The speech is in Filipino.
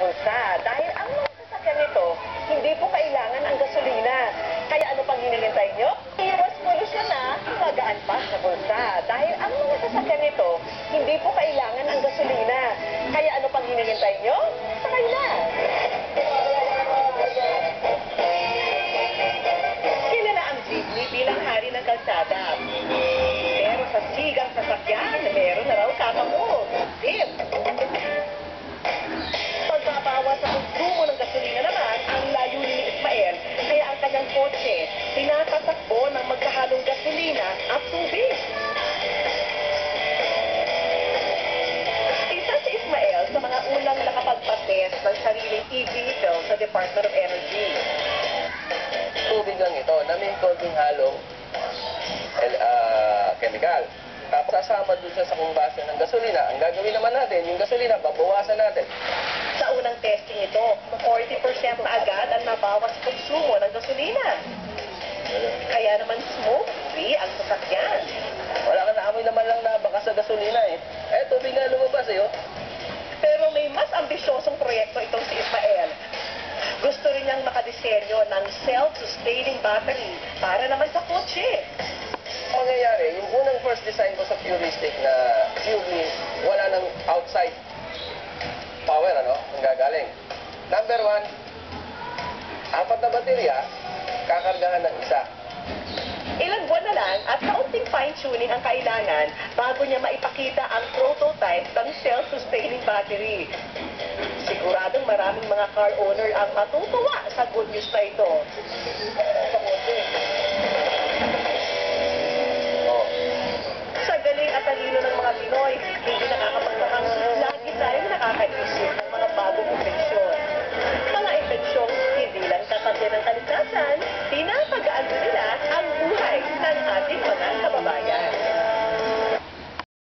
bulsa dahil ang mga sasakyan nito, hindi po kailangan ang gasolina. Kaya ano pang hinihintay nyo? Iwas polusyon na, magaan pa sa bulsa dahil ang mga sasakyan nito, hindi po kailangan ang gasolina. Kaya ano pang hinihintay nyo? Sakay na! Kilala ang jeepney bilang hari ng kalsada. Pero sa sigang sasakyan, meron na raw kakamot. Tip! Pagbabawas sa konsumo ng gasolina naman ang layunin ni Ismael, kaya ang kanyang kotse tinatatakbo ng magkahalong gasolina at tubig. Isa si Ismael sa mga unang nakapagpates ng sariling e-vehicle sa Department of Energy. Tubig lang ito na may konting halong chemical. Tapos sasama doon siya sa kumbasyon ng gasolina. Ang gagawin naman natin, yung gasolina, babawasan natin. Sa unang testing ito, 40% na agad ang nabawas konsumo ng gasolina. Kaya naman smoke-free ang sasakyan. Wala ka naamoy naman lang na baka sa gasolina eh. Eh, tubig nga lumabas eh, oh. Pero may mas ambisyosong proyekto itong si Ismael. Gusto rin niyang makadisenyo ng self-sustaining battery para naman sa kotse. Ang mangyayari, yung unang first design ko sa Futuristic na SUV, wala nang outside power, ano, ang gagaling. Number 1, 4 na baterya, kakargahan ng isa. Ilang buwan na lang at kaunting fine-tuning ang kailangan bago niya maipakita ang prototype ng self-sustaining battery. Siguradong maraming mga car owner ang matutuwa sa good news na ito. Sa galing at talino ng mga Pinoy, hindi nakakapagtakang lagi tayong nakakaisip